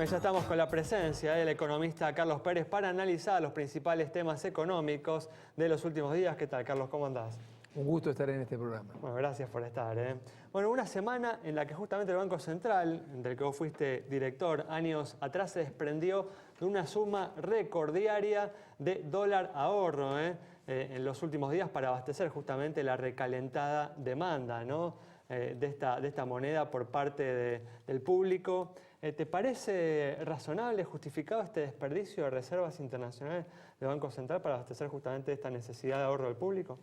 Bueno, ya estamos con la presencia del economista Carlos Pérez para analizar los principales temas económicos de los últimos días. ¿Qué tal, Carlos? ¿Cómo andás? Un gusto estar en este programa. Bueno, gracias por estar. Bueno, una semana en la que justamente el Banco Central, del que vos fuiste director años atrás, se desprendió de una suma récord diaria de dólar ahorro en los últimos días para abastecer justamente la recalentada demanda, ¿no? de esta moneda por parte del público. ¿Te parece razonable, justificado este desperdicio de reservas internacionales del Banco Central para abastecer justamente esta necesidad de ahorro del público?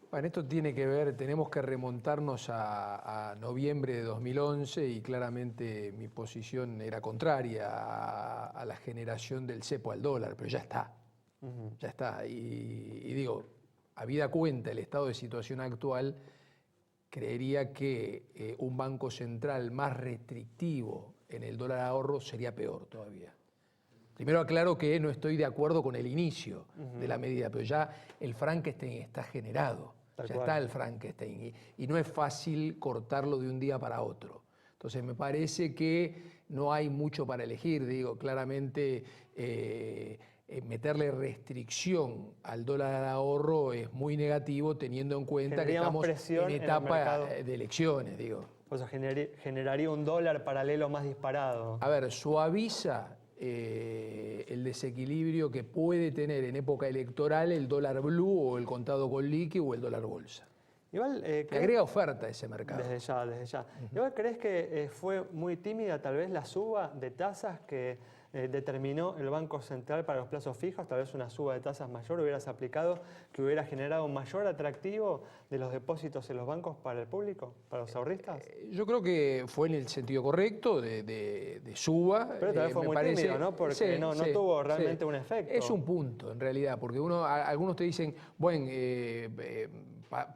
Bueno, esto tiene que ver, tenemos que remontarnos a noviembre de 2011 y claramente mi posición era contraria a la generación del cepo al dólar, pero ya está, ya está. Y digo, habida cuenta el estado de situación actual, creería que un banco central más restrictivo en el dólar ahorro sería peor todavía. Primero aclaro que no estoy de acuerdo con el inicio de la medida, pero ya el Frankenstein está generado, ya está el Frankenstein y no es fácil cortarlo de un día para otro. Entonces me parece que no hay mucho para elegir, digo, claramente meterle restricción al dólar ahorro es muy negativo teniendo en cuenta que estamos en etapa de elecciones, digo. O sea, generaría un dólar paralelo más disparado. A ver, suaviza el desequilibrio que puede tener en época electoral el dólar blue o el contado con liqui o el dólar bolsa. Igual, le agrega oferta a ese mercado. Desde ya, desde ya. Igual, ¿crees que fue muy tímida tal vez la suba de tasas que determinó el Banco Central para los plazos fijos? Tal vez una suba de tasas mayor hubieras aplicado, que hubiera generado un mayor atractivo de los depósitos en los bancos para el público, para los ahorristas. Yo creo que fue en el sentido correcto de suba. Pero tal vez fue muy tímido, ¿no? Porque no tuvo realmente un efecto. Es un punto, en realidad, porque algunos te dicen, bueno,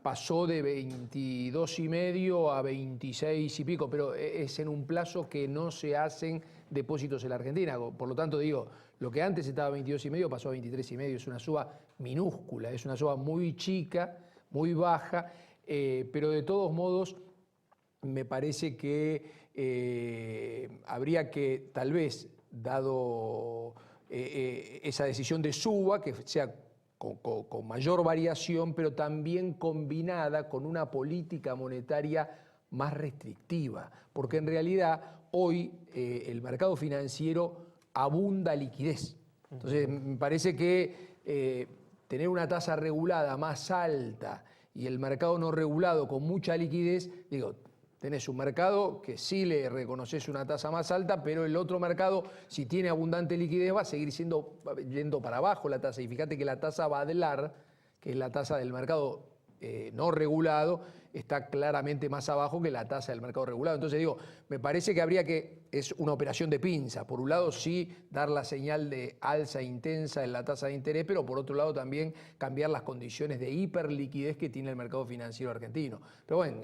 pasó de 22,5 a 26 y pico, pero es en un plazo que no se hacen depósitos en la Argentina. Por lo tanto, digo, lo que antes estaba a 22,5 pasó a 23,5. Es una suba minúscula, es una suba muy chica, muy baja, pero de todos modos me parece que habría que, tal vez, dado esa decisión de suba, que sea con mayor variación, pero también combinada con una política monetaria más restrictiva, porque en realidad hoy el mercado financiero abunda liquidez. Entonces me parece que tener una tasa regulada más alta y el mercado no regulado con mucha liquidez, digo, tenés un mercado que sí le reconoces una tasa más alta, pero el otro mercado, si tiene abundante liquidez, va a seguir yendo para abajo la tasa. Y fíjate que la tasa Badlar, que es la tasa del mercado no regulado, está claramente más abajo que la tasa del mercado regulado. Entonces digo, me parece que es una operación de pinza. Por un lado sí dar la señal de alza intensa en la tasa de interés, pero por otro lado también cambiar las condiciones de hiperliquidez que tiene el mercado financiero argentino. Pero bueno,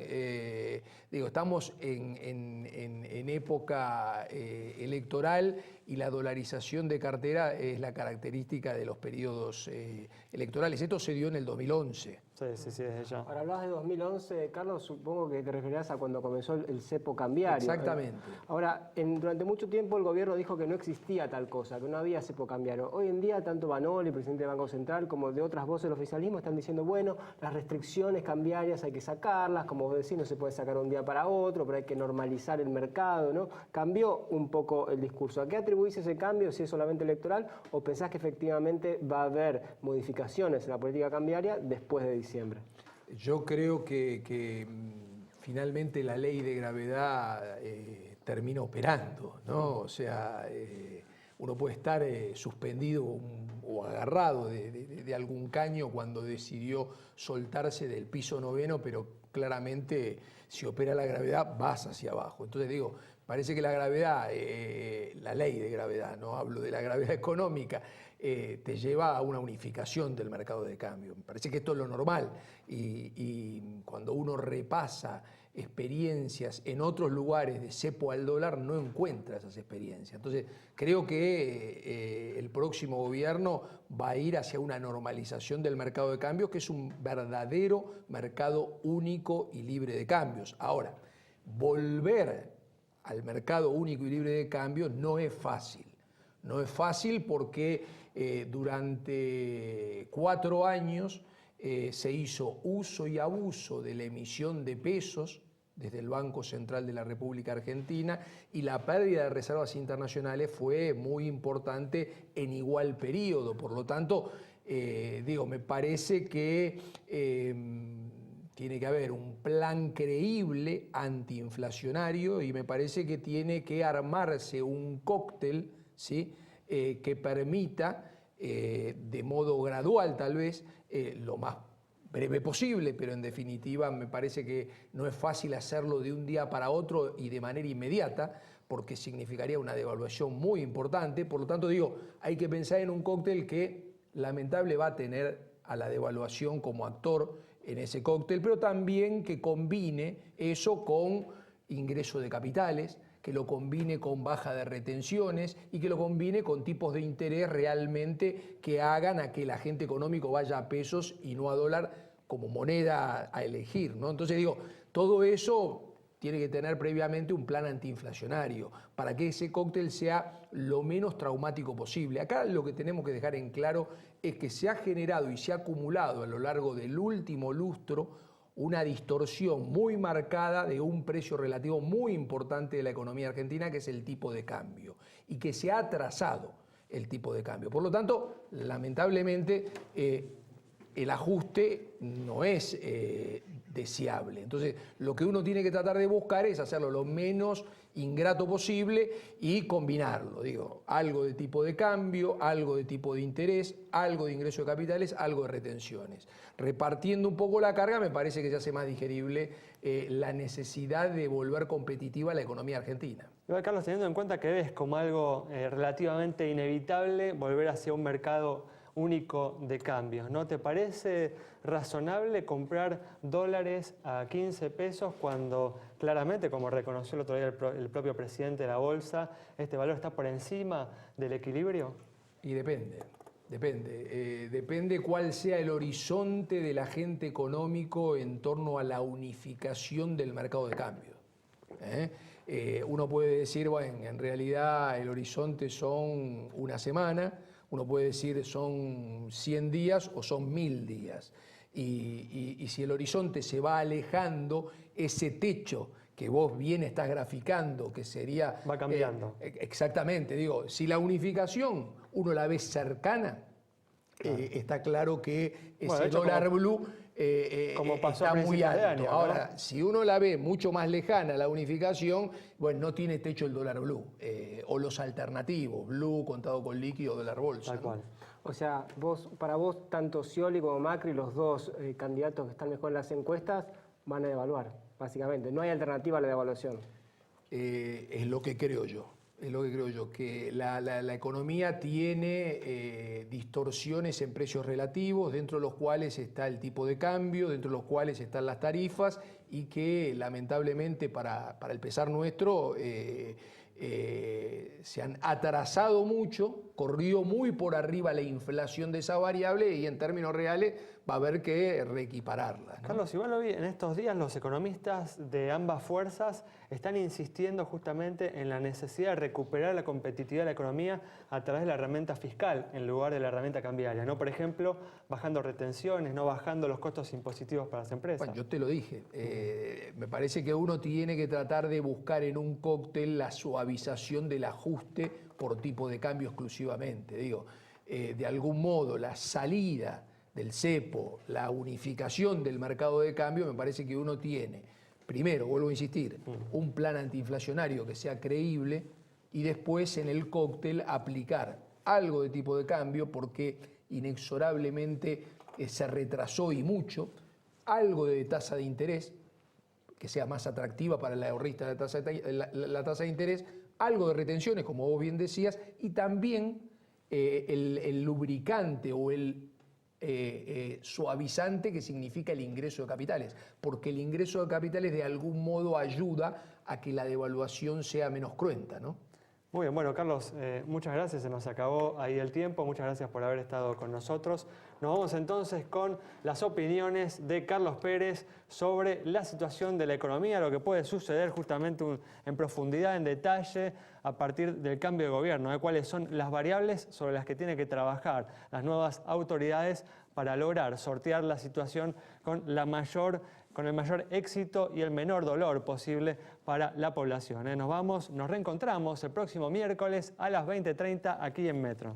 digo, estamos en época electoral y la dolarización de cartera es la característica de los periodos electorales. Esto se dio en el 2011. Sí, desde ya. Ahora hablabas de 2011, Carlos, supongo que te referirás a cuando comenzó el cepo cambiario. Exactamente. Ahora, durante mucho tiempo el gobierno dijo que no existía tal cosa, que no había cepo cambiario. Hoy en día, tanto Banoli, el presidente del Banco Central, como de otras voces del oficialismo, están diciendo, bueno, las restricciones cambiarias hay que sacarlas, como vos decís, no se puede sacar un día para otro, pero hay que normalizar el mercado, ¿no? Cambió un poco el discurso. ¿A qué atribuís ese cambio, si es solamente electoral, o pensás que efectivamente va a haber modificaciones en la política cambiaria después de diciembre? Yo creo que finalmente la ley de gravedad termina operando, ¿no? O sea, uno puede estar suspendido o agarrado de algún caño cuando decidió soltarse del piso noveno, pero claramente si opera la gravedad vas hacia abajo. Entonces digo, parece que la gravedad, la ley de gravedad, no hablo de la gravedad económica, te lleva a una unificación del mercado de cambio. Me parece que esto es lo normal y cuando uno repasa experiencias en otros lugares de cepo al dólar no encuentra esas experiencias. Entonces creo que el próximo gobierno va a ir hacia una normalización del mercado de cambios, que es un verdadero mercado único y libre de cambios. Ahora, volver al mercado único y libre de cambio no es fácil. No es fácil porque durante 4 años se hizo uso y abuso de la emisión de pesos desde el Banco Central de la República Argentina y la pérdida de reservas internacionales fue muy importante en igual periodo. Por lo tanto, me parece que tiene que haber un plan creíble antiinflacionario y me parece que tiene que armarse un cóctel, ¿sí? Que permita, de modo gradual tal vez, lo más breve posible, pero en definitiva me parece que no es fácil hacerlo de un día para otro y de manera inmediata, porque significaría una devaluación muy importante. Por lo tanto, hay que pensar en un cóctel que lamentable va a tener a la devaluación como actor en ese cóctel, pero también que combine eso con ingreso de capitales, que lo combine con baja de retenciones y que lo combine con tipos de interés realmente que hagan a que el agente económico vaya a pesos y no a dólar como moneda a elegir, ¿no? Entonces todo eso tiene que tener previamente un plan antiinflacionario para que ese cóctel sea lo menos traumático posible. Acá lo que tenemos que dejar en claro es que se ha generado y se ha acumulado a lo largo del último lustro una distorsión muy marcada de un precio relativo muy importante de la economía argentina, que es el tipo de cambio, y que se ha atrasado el tipo de cambio. Por lo tanto, lamentablemente, el ajuste no es deseable. Entonces, lo que uno tiene que tratar de buscar es hacerlo lo menos ingrato posible y combinarlo. Algo de tipo de cambio, algo de tipo de interés, algo de ingreso de capitales, algo de retenciones. Repartiendo un poco la carga, me parece que se hace más digerible la necesidad de volver competitiva la economía argentina. Igual, Carlos, teniendo en cuenta que ves como algo relativamente inevitable volver hacia un mercado único de cambios, ¿no? ¿Te parece razonable comprar dólares a 15 pesos cuando claramente, como reconoció el otro día el propio presidente de la bolsa, este valor está por encima del equilibrio? Y depende cuál sea el horizonte del agente económico en torno a la unificación del mercado de cambio. Uno puede decir, bueno, en realidad el horizonte son una semana, uno puede decir son 100 días o son 1000 días. Y si el horizonte se va alejando, ese techo que vos bien estás graficando, que sería... Va cambiando. Exactamente, si la unificación uno la ve cercana, está claro que ese dólar blue como pasó está muy alto. año, ¿no? Ahora, si uno la ve mucho más lejana la unificación, bueno, no tiene techo el dólar blue, o los alternativos, blue, contado con líquido, dólar bolsa. Tal cual. O sea, para vos, tanto Scioli como Macri, los dos candidatos que están mejor en las encuestas, van a devaluar, básicamente. No hay alternativa a la devaluación. Es lo que creo yo. Es lo que creo yo, que la economía tiene distorsiones en precios relativos, dentro de los cuales está el tipo de cambio, dentro de los cuales están las tarifas, y que lamentablemente para el pesar nuestro se han atrasado mucho, corrió muy por arriba la inflación de esa variable y en términos reales va a haber que reequipararla, ¿no? Carlos, igual lo vi en estos días, los economistas de ambas fuerzas están insistiendo justamente en la necesidad de recuperar la competitividad de la economía a través de la herramienta fiscal en lugar de la herramienta cambiaria, ¿no? Por ejemplo, bajando retenciones, no bajando los costos impositivos para las empresas. Bueno, yo te lo dije, me parece que uno tiene que tratar de buscar en un cóctel la suavización del ajuste por tipo de cambio exclusivamente. De algún modo la salida del cepo, la unificación del mercado de cambio, me parece que uno tiene, primero, vuelvo a insistir, un plan antiinflacionario que sea creíble y después en el cóctel aplicar algo de tipo de cambio porque inexorablemente se retrasó y mucho, algo de tasa de interés que sea más atractiva para el ahorrista la tasa de interés, algo de retenciones, como vos bien decías, y también el lubricante o el suavizante que significa el ingreso de capitales, porque el ingreso de capitales de algún modo ayuda a que la devaluación sea menos cruenta, ¿no? Muy bien, bueno, Carlos, muchas gracias, se nos acabó ahí el tiempo, muchas gracias por haber estado con nosotros. Nos vamos entonces con las opiniones de Carlos Pérez sobre la situación de la economía, lo que puede suceder justamente en profundidad, en detalle, a partir del cambio de gobierno, de cuáles son las variables sobre las que tienen que trabajar las nuevas autoridades para lograr sortear la situación con el mayor éxito y el menor dolor posible para la población. Nos reencontramos el próximo miércoles a las 20:30 aquí en Metro.